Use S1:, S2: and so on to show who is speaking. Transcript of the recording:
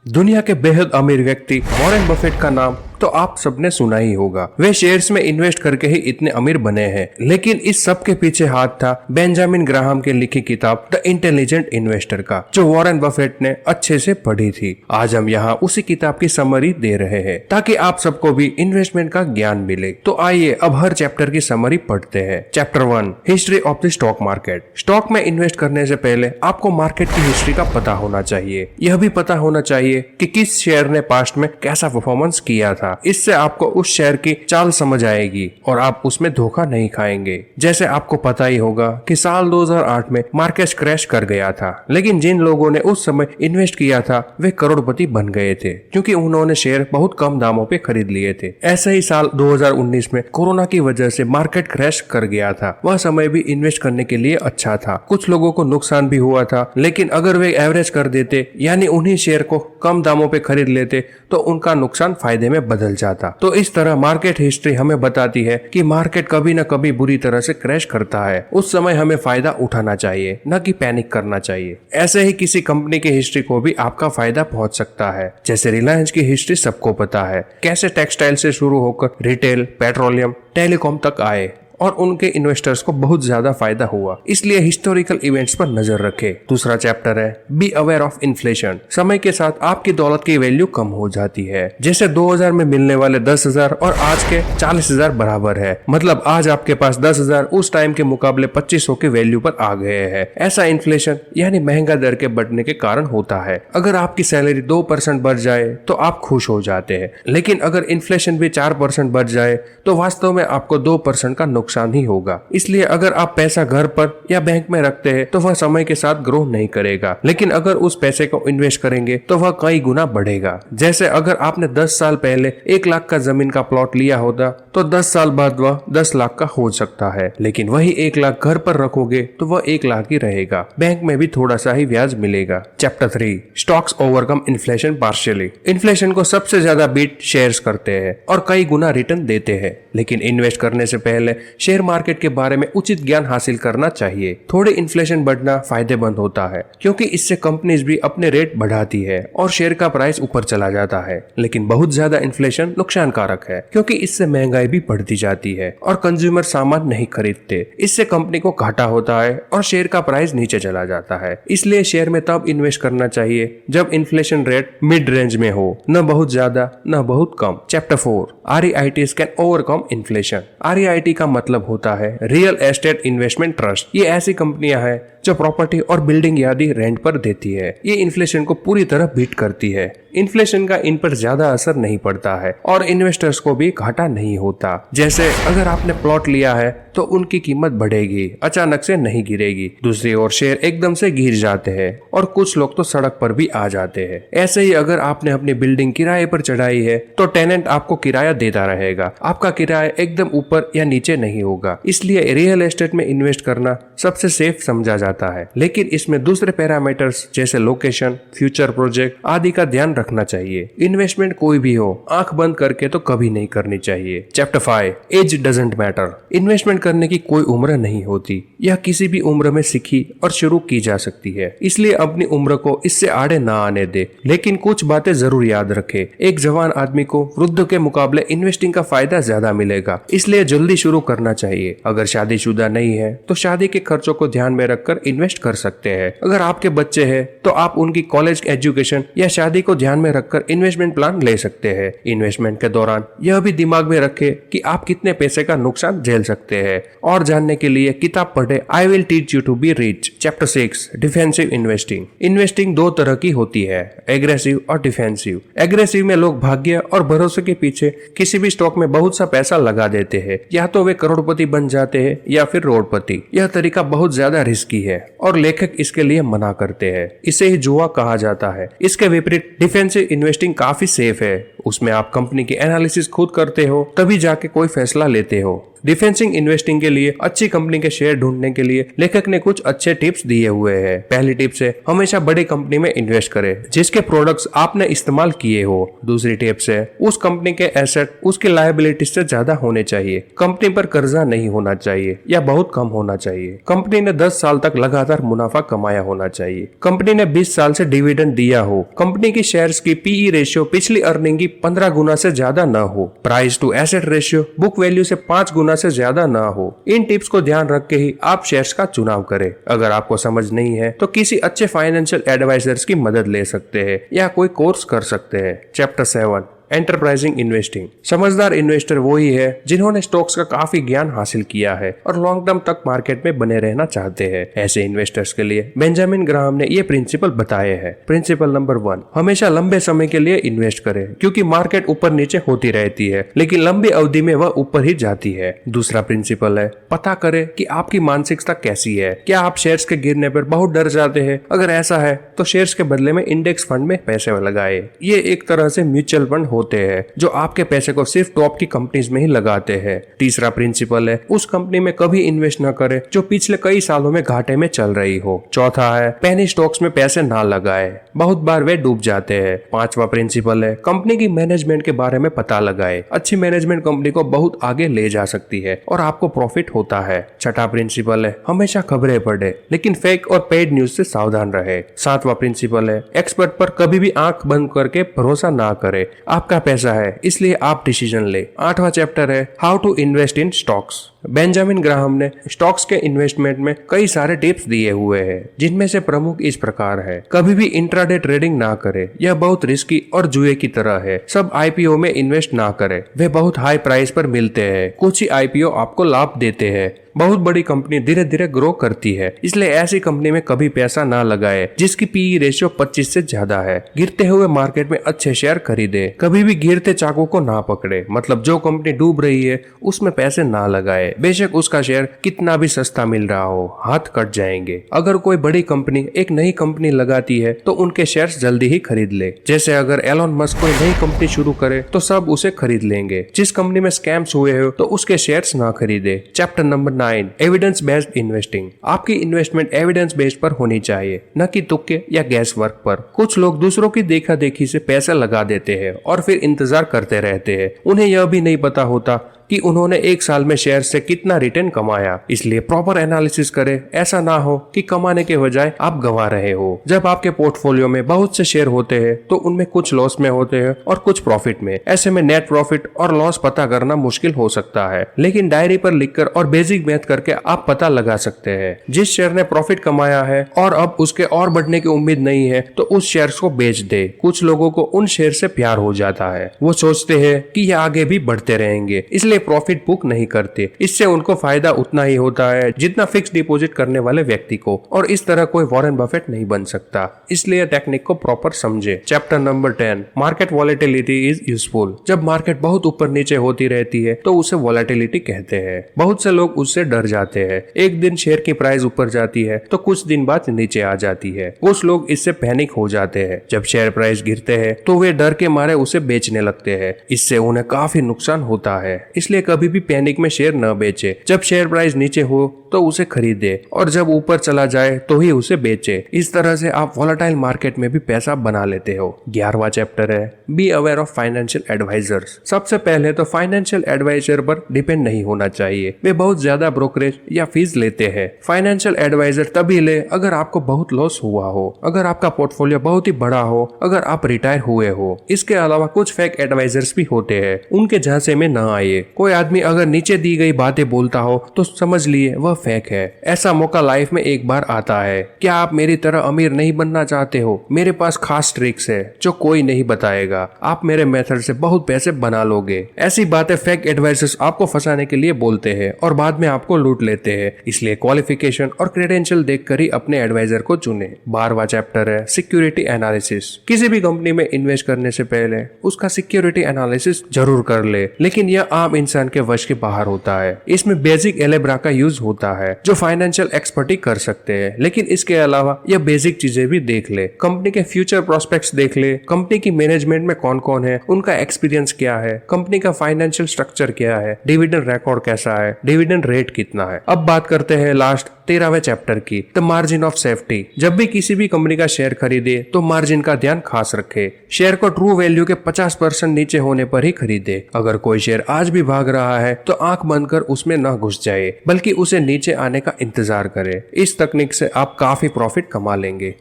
S1: दुनिया के बेहद अमीर व्यक्ति वॉरेन बफेट का नाम तो आप सबने सुना ही होगा। वे शेयर्स में इन्वेस्ट करके ही इतने अमीर बने हैं, लेकिन इस सब के पीछे हाथ था बेंजामिन ग्राहम की लिखी किताब द इंटेलिजेंट इन्वेस्टर का, जो वॉरेन बफेट ने अच्छे से पढ़ी थी। आज हम यहाँ उसी किताब की समरी दे रहे हैं ताकि आप सबको भी इन्वेस्टमेंट का ज्ञान मिले। तो आइए अब हर चैप्टर की समरी पढ़ते हैं। Chapter 1, history of the stock market. Stock में इन्वेस्ट करने से पहले आपको मार्केट की हिस्ट्री का पता होना चाहिए। यह भी पता होना चाहिए कि किस शेयर ने पास्ट में कैसा परफॉर्मेंस किया था। इससे आपको उस शेयर की चाल समझ आएगी और आप उसमें धोखा नहीं खाएंगे। जैसे आपको पता ही होगा कि साल 2008 में मार्केट क्रैश कर गया था, लेकिन जिन लोगों ने उस समय इन्वेस्ट किया था वे करोड़पति बन गए थे, क्योंकि उन्होंने शेयर बहुत कम दामों पे खरीद लिए थे। ऐसे ही साल 2019 में कोरोना की वजह से मार्केट क्रैश कर गया था। वह समय भी इन्वेस्ट करने के लिए अच्छा था। कुछ लोगों को नुकसान भी हुआ था, लेकिन अगर वे एवरेज कर देते यानी उन्हीं शेयर को कम दामों पे खरीद लेते तो उनका नुकसान फायदे में बदल जाता। तो इस तरह मार्केट हिस्ट्री हमें बताती है कि मार्केट कभी न कभी बुरी तरह से क्रैश करता है। उस समय हमें फायदा उठाना चाहिए, न कि पैनिक करना चाहिए। ऐसे ही किसी कंपनी की हिस्ट्री को भी आपका फायदा पहुंच सकता है। जैसे रिलायंस की हिस्ट्री सबको पता है, कैसे टेक्सटाइल से शुरू होकर रिटेल, पेट्रोलियम, टेलीकॉम तक आए और उनके इन्वेस्टर्स को बहुत ज्यादा फायदा हुआ। इसलिए हिस्टोरिकल इवेंट्स पर नजर रखें। दूसरा चैप्टर है बी अवेयर ऑफ इन्फ्लेशन। समय के साथ आपकी दौलत की वैल्यू कम हो जाती है। जैसे 2000 में मिलने वाले 10,000 और आज के 40,000 बराबर है। मतलब आज आपके पास 10,000 उस टाइम के मुकाबले 2500 की वैल्यू पर आ गए हैं। ऐसा इन्फ्लेशन यानी महंगा दर के बढ़ने के कारण होता है। अगर आपकी सैलरी 2% बढ़ जाए तो आप खुश हो जाते हैं, लेकिन अगर इन्फ्लेशन भी 4% बढ़ जाए तो वास्तव में आपको 2% का नुकसान ही होगा। इसलिए अगर आप पैसा घर पर या बैंक में रखते हैं तो वह समय के साथ ग्रो नहीं करेगा, लेकिन अगर उस पैसे को इन्वेस्ट करेंगे तो वह कई गुना बढ़ेगा। जैसे अगर आपने 10 साल पहले 1 लाख का जमीन का प्लॉट लिया होता तो 10 साल बाद वह 10 लाख का हो सकता है, लेकिन वही 1 लाख घर पर रखोगे तो वह 1 लाख ही रहेगा। बैंक में भी थोड़ा सा ही ब्याज मिलेगा। Chapter 3, stocks overcome inflation partially. Inflation को सबसे ज्यादा बीट शेयर्स करते हैं और कई गुना रिटर्न देते हैं, लेकिन इन्वेस्ट करने से पहले शेयर मार्केट के बारे में उचित ज्ञान हासिल करना चाहिए। थोड़े इन्फ्लेशन बढ़ना फायदेमंद होता है, क्योंकि इससे कंपनीज भी अपने रेट बढ़ाती है और शेयर का प्राइस ऊपर चला जाता है। लेकिन बहुत ज्यादा इन्फ्लेशन नुकसानकारक है, क्योंकि इससे महंगाई भी बढ़ती जाती है और कंज्यूमर सामान नहीं खरीदते। इससे कंपनी को घाटा होता है और शेयर का प्राइस नीचे चला जाता है। इसलिए शेयर में तब इन्वेस्ट करना चाहिए जब इन्फ्लेशन रेट मिड रेंज में हो, न बहुत ज्यादा न बहुत कम। Chapter 4, REITs can overcome inflation. REIT का मतलब होता है रियल एस्टेट इन्वेस्टमेंट ट्रस्ट। ये ऐसी कंपनियां हैं जो प्रॉपर्टी और बिल्डिंग आदि रेंट पर देती है। ये इन्फ्लेशन को पूरी तरह बीट करती है। इन्फ्लेशन का इन पर ज्यादा असर नहीं पड़ता है और इन्वेस्टर्स को भी घाटा नहीं होता। जैसे अगर आपने प्लॉट लिया है तो उनकी कीमत बढ़ेगी, अचानक से नहीं गिरेगी। दूसरी ओर शेयर एकदम से गिर जाते हैं और कुछ लोग तो सड़क पर भी आ जाते हैं। ऐसे ही अगर आपने अपनी बिल्डिंग किराए पर चढ़ाई है तो टेनेंट आपको किराया देता रहेगा। आपका किराया एकदम ऊपर या नीचे नहीं होगा। इसलिए रियल एस्टेट में इन्वेस्ट करना सबसे सेफ समझा जाता है, लेकिन इसमें दूसरे पैरामीटर्स जैसे लोकेशन, फ्यूचर प्रोजेक्ट आदि का ध्यान रखना चाहिए। इन्वेस्टमेंट कोई भी हो, आंख बंद करके तो कभी नहीं करनी चाहिए। Chapter 5, age doesn't matter. Investment करने की कोई उम्र नहीं होती। यह किसी भी उम्र में सीखी और शुरू की जा सकती है। इसलिए अपनी उम्र को इससे आड़े ना आने दे, लेकिन कुछ बातें जरूर याद रखे। एक जवान आदमी को वृद्ध के मुकाबले इन्वेस्टिंग का फायदा ज्यादा मिलेगा, इसलिए जल्दी शुरू करना चाहिए। अगर शादीशुदा नहीं है तो शादी के खर्चों को ध्यान में रखकर इन्वेस्ट कर सकते हैं। अगर आपके बच्चे हैं तो आप उनकी कॉलेज एजुकेशन या शादी को ध्यान में रखकर इन्वेस्टमेंट प्लान ले सकते हैं। इन्वेस्टमेंट के दौरान यह भी दिमाग में रखें कि आप कितने पैसे का नुकसान झेल सकते हैं। और जानने के लिए किताब पढ़े I will teach you to be rich. Chapter 6, defensive investing. Investing 2 तरह की होती है, एग्रेसिव और डिफेंसिव। एग्रेसिव में लोग भाग्य और भरोसे के पीछे किसी भी स्टॉक में बहुत सा पैसा लगा देते हैं। या तो वे करोड़पति बन जाते हैं या फिर रोडपति। यह तरीका बहुत ज्यादा रिस्की है और लेखक इसके लिए मना करते हैं। इसे ही जुआ कहा जाता है। इसके विपरीत डिफेंसिव इन्वेस्टिंग काफी सेफ है। उसमें आप कंपनी की एनालिसिस खुद करते हो, तभी जाके कोई फैसला लेते हो। डिफेंसिंग इन्वेस्टिंग के लिए अच्छी कंपनी के शेयर ढूंढने के लिए लेखक ने कुछ अच्छे टिप्स दिए हुए हैं। पहली टिप्स है, हमेशा बड़ी कंपनी में इन्वेस्ट करें जिसके प्रोडक्ट्स आपने इस्तेमाल किए हो। दूसरी टिप्स है, उस कंपनी के एसेट उसकी लायबिलिटी से ज्यादा होने चाहिए। कंपनी पर कर्जा नहीं होना चाहिए या बहुत कम होना चाहिए। कंपनी ने 10 साल तक लगातार मुनाफा कमाया होना चाहिए। कंपनी ने 20 साल से डिविडेंड दिया हो। कंपनी की शेयर्स की पीई रेशियो पिछली अर्निंग की 15 गुना से ज्यादा न हो। Price to asset ratio book value से 5 गुना से ज्यादा ना हो। इन टिप्स को ध्यान रख के ही आप शेयर्स का चुनाव करें। अगर आपको समझ नहीं है तो किसी अच्छे फाइनेंशियल एडवाइजर्स की मदद ले सकते हैं या कोई कोर्स कर सकते हैं। Chapter 7, enterprising investing. समझदार इन्वेस्टर वही है जिन्होंने स्टॉक्स का काफी ज्ञान हासिल किया है और लॉन्ग टर्म तक मार्केट में बने रहना चाहते हैं। ऐसे इन्वेस्टर्स के लिए बेंजामिन ग्राहम ने ये प्रिंसिपल बताए हैं। प्रिंसिपल नंबर 1, हमेशा लंबे समय के लिए इन्वेस्ट करें क्योंकि मार्केट ऊपर नीचे होती रहती है लेकिन लंबी अवधि में वह ऊपर ही जाती है। दूसरा प्रिंसिपल है, पता करें कि आपकी मानसिकता कैसी है। क्या आप शेयर्स के गिरने पर बहुत डर जाते हैं? अगर ऐसा है तो शेयर्स के बदले में इंडेक्स फंड में पैसे लगाए। ये एक तरह से म्यूचुअल फंड होते हैं जो आपके पैसे को सिर्फ टॉप की कंपनीज में ही लगाते हैं। तीसरा प्रिंसिपल है, उस कंपनी में कभी इन्वेस्ट न करें जो पिछले कई सालों में घाटे में चल रही हो। चौथा है, पेनी स्टॉक्स में पैसे ना लगाए, बहुत बार वे डूब जाते हैं। पांचवा प्रिंसिपल है, कंपनी की मैनेजमेंट के बारे में पता लगाए। अच्छी मैनेजमेंट कंपनी को बहुत आगे ले जा सकती है और आपको प्रॉफिट होता है। छठा प्रिंसिपल है, हमेशा खबरें पढ़े लेकिन फेक और पेड न्यूज से सावधान रहे। सातवां प्रिंसिपल है, एक्सपर्ट पर कभी भी आंख बंद करके भरोसा ना करे। आपका पैसा है इसलिए आप डिसीजन ले। आठवां चैप्टर है, how to invest in stocks. Benjamin Graham ने स्टॉक्स के इन्वेस्टमेंट में कई सारे टिप्स दिए हुए हैं जिनमें से प्रमुख इस प्रकार है। कभी भी इंट्राडे ट्रेडिंग ना करें, यह बहुत रिस्की और जुए की तरह है। सब आईपीओ में इन्वेस्ट ना करें, वे बहुत हाई प्राइस पर मिलते हैं। कुछ ही आईपीओ आपको लाभ देते हैं। बहुत बड़ी कंपनी धीरे धीरे ग्रो करती है, इसलिए ऐसी कंपनी में कभी पैसा ना लगाए जिसकी पीई रेशियो 25 से ज्यादा है। गिरते हुए मार्केट में अच्छे शेयर खरीदे, कभी भी गिरते चाकू को ना पकड़े। मतलब जो कंपनी डूब रही है उसमें पैसे ना लगाए, बेशक उसका शेयर कितना भी सस्ता मिल रहा हो, हाथ कट जाएंगे। अगर कोई बड़ी कंपनी एक नई कंपनी लगाती है तो उनके शेयर्स जल्दी ही खरीद ले। जैसे अगर एलोन मस्क कोई नई कंपनी शुरू करे तो सब उसे खरीद लेंगे। जिस कंपनी में स्कैम्स हुए हो तो उसके शेयर्स ना खरीदे। Chapter number 9, evidence based investing. आपकी इन्वेस्टमेंट एविडेंस बेस्ड पर होनी चाहिए, न कि तुक्के या गैस वर्क पर। कुछ लोग दूसरों की देखा देखी से पैसा लगा देते हैं और फिर इंतजार करते रहते हैं। उन्हें यह भी नहीं पता होता कि उन्होंने एक साल में शेयर से कितना रिटर्न कमाया। इसलिए प्रॉपर एनालिसिस करें, ऐसा ना हो कि कमाने के बजाय आप गंवा रहे हो। जब आपके पोर्टफोलियो में बहुत से शेयर होते हैं तो उनमें कुछ लॉस में होते हैं और कुछ प्रॉफिट में। ऐसे में नेट प्रॉफिट और लॉस पता करना मुश्किल हो सकता है, लेकिन डायरी पर लिखकर और बेसिक मैथ करके आप पता लगा सकते हैं। जिस शेयर ने प्रॉफिट कमाया है और अब उसके और बढ़ने की उम्मीद नहीं है तो उस शेयर को बेच दे। कुछ लोगों को उन शेयर से प्यार हो जाता है, वो सोचते हैं कि ये आगे भी बढ़ते रहेंगे, इसलिए प्रॉफिट बुक नहीं करते। इससे उनको फायदा उतना ही होता है जितना फिक्स डिपॉजिट करने वाले व्यक्ति को, और इस तरह कोई वॉरेन बफेट नहीं बन सकता। इसलिए टेक्निक को प्रॉपर समझे। Chapter number 10, market volatility is useful. जब मार्केट बहुत ऊपर नीचे होती रहती है तो उसे वॉलेटिलिटी कहते हैं। बहुत से लोग उससे डर जाते हैं। एक दिन शेयर की प्राइस ऊपर जाती है तो कुछ दिन बाद नीचे आ जाती है। कुछ लोग इससे पैनिक हो जाते हैं। जब शेयर प्राइस गिरते हैं तो वे डर के मारे उसे बेचने लगते हैं। इससे उन्हें काफी नुकसान होता है। इसलिए कभी भी पैनिक में शेयर न बेचे। जब शेयर प्राइस नीचे हो तो उसे खरीदे और जब ऊपर चला जाए तो ही उसे बेचे। इस तरह से आप वॉलेटाइल मार्केट में भी पैसा बना लेते हो। 11वां चैप्टर है, be aware of financial advisers. सबसे पहले तो फाइनेंशियल एडवाइजर पर डिपेंड नहीं होना चाहिए, वे बहुत ज्यादा ब्रोकरेज या फीस लेते हैं। फाइनेंशियल एडवाइजर तभी ले अगर आपको बहुत लॉस हुआ हो, अगर आपका पोर्टफोलियो बहुत ही बड़ा हो, अगर आप रिटायर हुए हो। इसके अलावा कुछ फेक एडवाइजर्स भी होते हैं, उनके झांसे में न आइए। कोई आदमी अगर नीचे दी गई बातें बोलता हो तो समझ लिए वह फेक है। ऐसा मौका लाइफ में एक बार आता है। क्या आप मेरी तरह अमीर नहीं बनना चाहते हो? मेरे पास खास ट्रिक्स है जो कोई नहीं बताएगा। आप मेरे मेथड से बहुत पैसे बना लोगे। ऐसी बातें फेक एडवाइजर्स आपको फंसाने के लिए बोलते हैं और बाद में आपको लूट लेते हैं। इसलिए क्वालिफिकेशन और क्रेडेंशियल देखकर ही अपने एडवाइजर को चुने। 12वां चैप्टर है, सिक्योरिटी एनालिसिस। किसी भी कंपनी में इन्वेस्ट करने से पहले उसका सिक्योरिटी एनालिसिस जरूर कर ले, लेकिन यह आम इंसान के वश के बाहर होता है। इसमें बेसिक एलेब्रा का यूज होता है जो फाइनेंशियल एक्सपर्ट ही कर सकते हैं, लेकिन इसके अलावा यह बेसिक चीजें भी देख ले, कंपनी के फ्यूचर प्रोस्पेक्ट्स देख ले, कंपनी की मैनेजमेंट में कौन कौन है, उनका एक्सपीरियंस क्या है, कंपनी का फाइनेंशियल स्ट्रक्चर क्या है, डिविडेंड रिकॉर्ड कैसा है, डिविडेंड रेट कितना है। अब बात करते हैं लास्ट 13वें चैप्टर की, द मार्जिन ऑफ सेफ्टी। जब भी किसी भी कंपनी का शेयर खरीदे तो मार्जिन का ध्यान खास रखे। शेयर को ट्रू वैल्यू के 50% नीचे होने पर ही खरीदे। अगर कोई शेयर आज भी भाग रहा है तो आंख बंद कर उसमें न घुस जाए, बल्कि उसे नीचे आने का इंतजार करे। इस तकनीक से आप काफी प्रॉफिट कमा लेंगे।